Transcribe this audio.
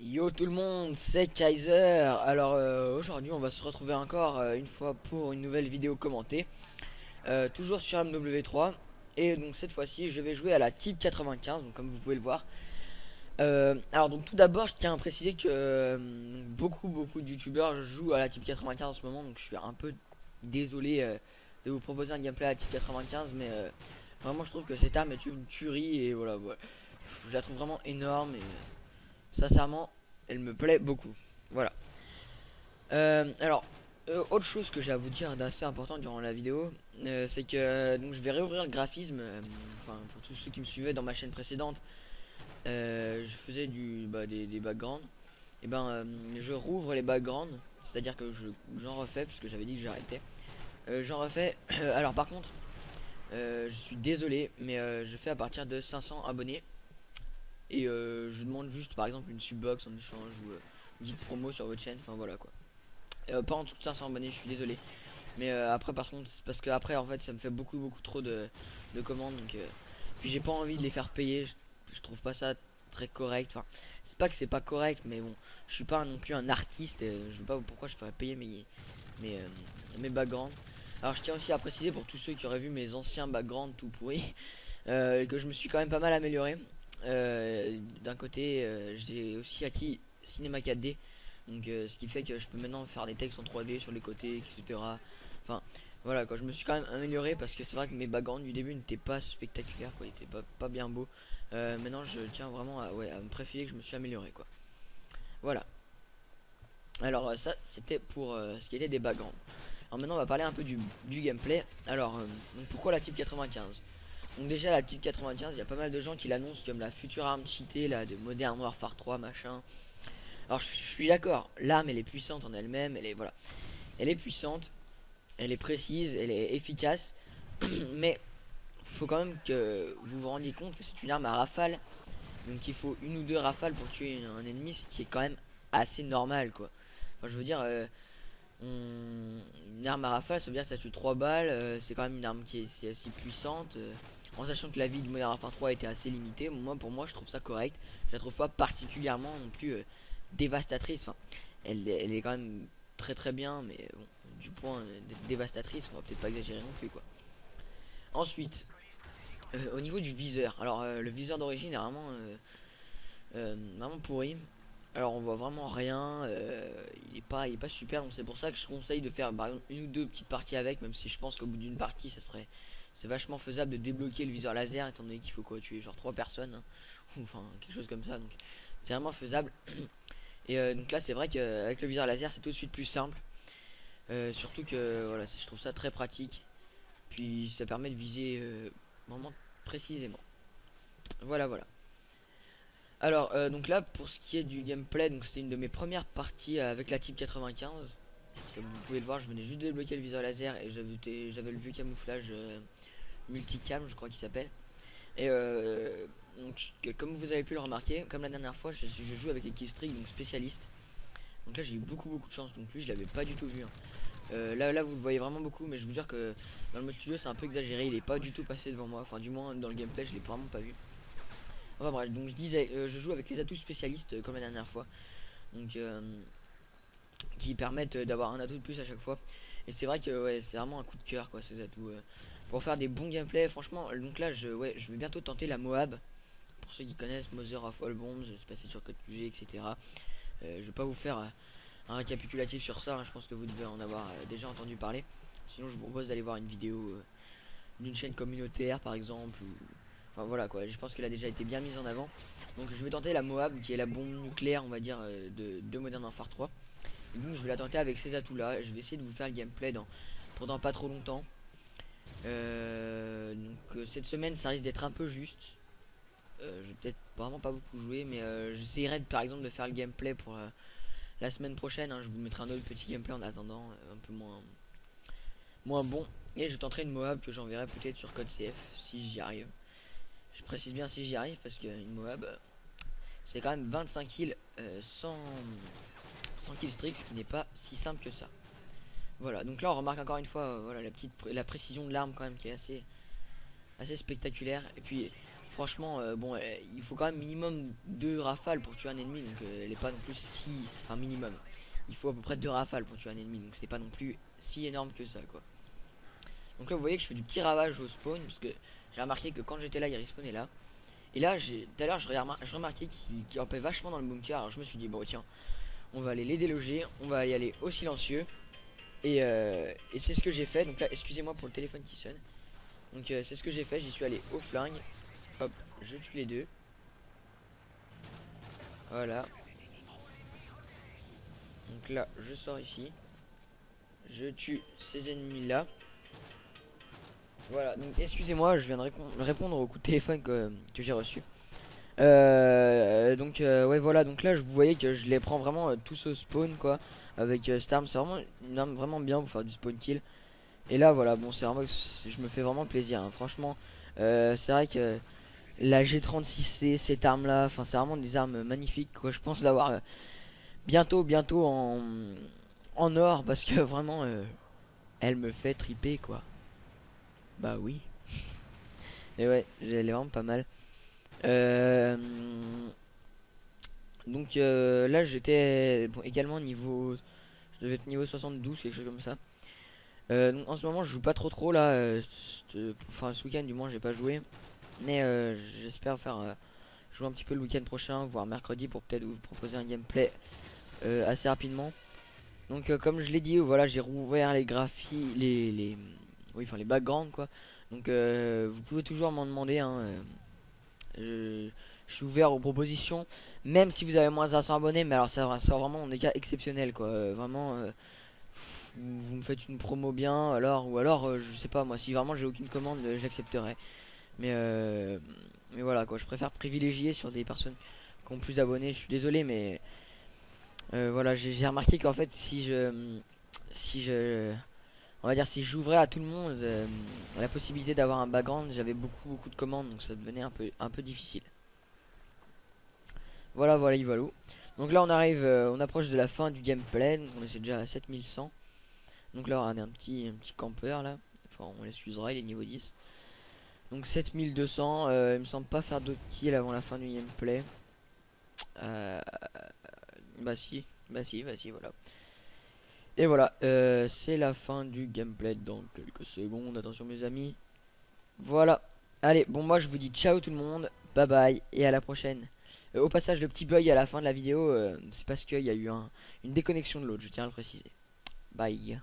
Yo tout le monde, c'est Kaiser. Alors aujourd'hui on va se retrouver encore une fois pour une nouvelle vidéo commentée, toujours sur MW3. Et donc cette fois-ci je vais jouer à la Type 95, donc comme vous pouvez le voir. Alors donc tout d'abord je tiens à préciser que beaucoup de youtubeurs jouent à la Type 95 en ce moment, donc je suis un peu désolé de vous proposer un gameplay à la Type 95, mais vraiment je trouve que cette arme est une tuerie et voilà. Je la trouve vraiment énorme et sincèrement elle me plaît beaucoup. Voilà. Alors, autre chose que j'ai à vous dire d'assez important durant la vidéo, c'est que donc je vais réouvrir le graphisme. Enfin, pour tous ceux qui me suivaient dans ma chaîne précédente, je faisais des backgrounds. Et ben, je rouvre les backgrounds, c'est-à-dire que j'en refais puisque j'avais dit que j'arrêtais. J'en refais. Alors par contre, je suis désolé, mais je fais à partir de 500 abonnés et je demande juste par exemple une subbox en échange ou une petite promo sur votre chaîne. Enfin voilà quoi. Pas en dessous de 500 abonnés, je suis désolé. Mais après par contre c'est parce que après en fait ça me fait beaucoup trop de commandes, donc puis j'ai pas envie de les faire payer. Je trouve pas ça très correct. Enfin, c'est pas que c'est pas correct, mais bon, je suis pas non plus un artiste, je sais pas pourquoi je ferais payer mes, euh, mes backgrounds. Alors je tiens aussi à préciser pour tous ceux qui auraient vu mes anciens backgrounds tout pourris, que je me suis quand même pas mal amélioré. D'un côté j'ai aussi acquis Cinema 4D, donc ce qui fait que je peux maintenant faire des textes en 3D sur les côtés, etc. Enfin voilà quoi, je me suis quand même amélioré parce que c'est vrai que mes backgrounds du début n'étaient pas spectaculaires quoi, ils étaient pas bien beaux. Maintenant je tiens vraiment à me préciser que je me suis amélioré quoi. Voilà. Alors ça c'était pour ce qui était des backgrounds. Alors maintenant on va parler un peu du gameplay. Alors donc pourquoi la type 95? Donc déjà la type 95, il y a pas mal de gens qui l'annoncent comme la future arme cheatée là de Modern Warfare 3 machin. Alors je suis d'accord, l'arme elle est puissante en elle-même, elle est voilà, elle est puissante, elle est précise, elle est efficace, mais faut quand même que vous vous rendiez compte que c'est une arme à rafale, donc il faut une ou deux rafales pour tuer un ennemi, ce qui est quand même assez normal quoi. Enfin, je veux dire, une arme à rafale, ça veut dire que ça tue 3 balles, c'est quand même une arme qui est assez puissante, en sachant que la vie de Modern Warfare 3 était assez limitée. Moi pour moi je trouve ça correct, je la trouve pas particulièrement non plus dévastatrice. Enfin, elle est quand même très bien, mais bon, du point d'être dévastatrice, on va peut-être pas exagérer non plus quoi. Ensuite, au niveau du viseur, alors le viseur d'origine est vraiment pourri. Alors on voit vraiment rien, il est pas super, donc c'est pour ça que je conseille de faire par exemple une ou deux petites parties avec, même si je pense qu'au bout d'une partie c'est vachement faisable de débloquer le viseur laser étant donné qu'il faut quoi tuer genre 3 personnes hein, ou enfin quelque chose comme ça, donc c'est vraiment faisable. Et donc là c'est vrai qu'avec le viseur laser c'est tout de suite plus simple. Surtout que voilà, je trouve ça très pratique. Puis ça permet de viser vraiment précisément. Voilà. Alors donc là pour ce qui est du gameplay, donc c'était une de mes premières parties avec la type 95. Comme vous pouvez le voir, je venais juste de débloquer le viseur laser et j'avais le vue camouflage multicam, je crois qu'il s'appelle. Et donc comme vous avez pu le remarquer, comme la dernière fois, je joue avec les killstreak, donc spécialiste. Donc là j'ai eu beaucoup de chance, donc lui je l'avais pas du tout vu hein. Là vous le voyez vraiment beaucoup, mais je vous jure que dans le mode studio c'est un peu exagéré, il est pas du tout passé devant moi, enfin du moins dans le gameplay je l'ai vraiment pas vu. Enfin bref, donc je disais, je joue avec les atouts spécialistes comme la dernière fois, donc qui permettent d'avoir un atout de plus à chaque fois. Et c'est vrai que ouais, c'est vraiment un coup de cœur quoi ces atouts. Pour faire des bons gameplays, franchement, donc là je vais bientôt tenter la Moab. Pour ceux qui connaissent Mother of All Bombs, c'est passé sur Code QG, etc. Je vais pas vous faire un récapitulatif sur ça, hein, je pense que vous devez en avoir déjà entendu parler. Sinon je vous propose d'aller voir une vidéo d'une chaîne communautaire par exemple, enfin voilà quoi, je pense qu'elle a déjà été bien mise en avant. Donc je vais tenter la Moab qui est la bombe nucléaire on va dire de Modern Warfare 3. Et donc je vais la tenter avec ces atouts là, je vais essayer de vous faire le gameplay pendant pas trop longtemps. Cette semaine ça risque d'être un peu juste. Je vais peut-être vraiment pas beaucoup jouer, mais j'essayerai par exemple de faire le gameplay pour la semaine prochaine, hein. Je vous mettrai un autre petit gameplay en attendant, un peu moins bon. Et je tenterai une Moab que j'enverrai peut-être sur code CF si j'y arrive. Je précise bien si j'y arrive parce qu'une Moab c'est quand même 25 kills sans kill streak, ce qui n'est pas si simple que ça. Voilà, donc là on remarque encore une fois voilà la précision de l'arme quand même qui est assez spectaculaire. Et puis franchement, bon, il faut quand même minimum 2 rafales pour tuer un ennemi, donc elle est pas non plus si, enfin minimum. Il faut à peu près 2 rafales pour tuer un ennemi, donc c'est pas non plus si énorme que ça, quoi. Donc là, vous voyez que je fais du petit ravage au spawn, parce que j'ai remarqué que quand j'étais là, il respawnait là. Et là, tout à l'heure, je remarquais qu'il campait vachement dans le bunker. Alors je me suis dit, bon, tiens, on va aller les déloger, on va y aller au silencieux. Et c'est ce que j'ai fait. Donc là, excusez-moi pour le téléphone qui sonne. Donc c'est ce que j'ai fait, j'y suis allé au flingue. Hop, je tue les deux. Voilà. Donc là, je sors ici. Je tue ces ennemis là. Voilà, donc excusez-moi, je viens de répondre au coup de téléphone que j'ai reçu. Ouais, voilà, donc là je vous voyez que je les prends vraiment tous au spawn quoi. Avec cette arme, c'est vraiment une arme vraiment bien pour faire du spawn kill. Et là voilà, bon, c'est vraiment, je me fais vraiment plaisir, hein. Franchement, c'est vrai que la G36C, cette arme là, enfin c'est vraiment des armes magnifiques quoi. Je pense l'avoir bientôt en or parce que vraiment elle me fait triper quoi. Bah oui. Et ouais, elle est vraiment pas mal. Euh, là j'étais bon, également niveau, je devais être niveau 72, quelque chose comme ça. Donc, en ce moment je joue pas trop là, enfin ce week-end du moins j'ai pas joué. Mais j'espère faire jouer un petit peu le week-end prochain, voire mercredi, pour peut-être vous proposer un gameplay assez rapidement. Donc comme je l'ai dit, voilà, j'ai rouvert les graphies, oui, enfin les backgrounds quoi. Donc vous pouvez toujours m'en demander, hein, je suis ouvert aux propositions, même si vous avez moins de 500 abonnés, mais alors ça sera vraiment dans des cas exceptionnels quoi. Vraiment, vous me faites une promo bien, alors ou alors je sais pas moi, si vraiment j'ai aucune commande, j'accepterai. Mais voilà quoi, je préfère privilégier sur des personnes qui ont plus d'abonnés. Je suis désolé, mais voilà, j'ai remarqué qu'en fait si je on va dire si j'ouvrais à tout le monde la possibilité d'avoir un background, j'avais beaucoup de commandes, donc ça devenait un peu difficile. Voilà Ivalou. Donc là on arrive, on approche de la fin du gameplay, donc on est déjà à 7100. Donc là on a un petit campeur là, enfin on l'excusera, il est niveau 10. Donc 7200, il me semble pas faire d'autres kills avant la fin du gameplay. Euh, bah si, voilà. Et voilà, c'est la fin du gameplay dans quelques secondes. Attention mes amis. Voilà. Allez, bon moi je vous dis ciao tout le monde. Bye bye et à la prochaine. Au passage, le petit bug à la fin de la vidéo, c'est parce qu'il y a eu une déconnexion de l'autre, je tiens à le préciser. Bye.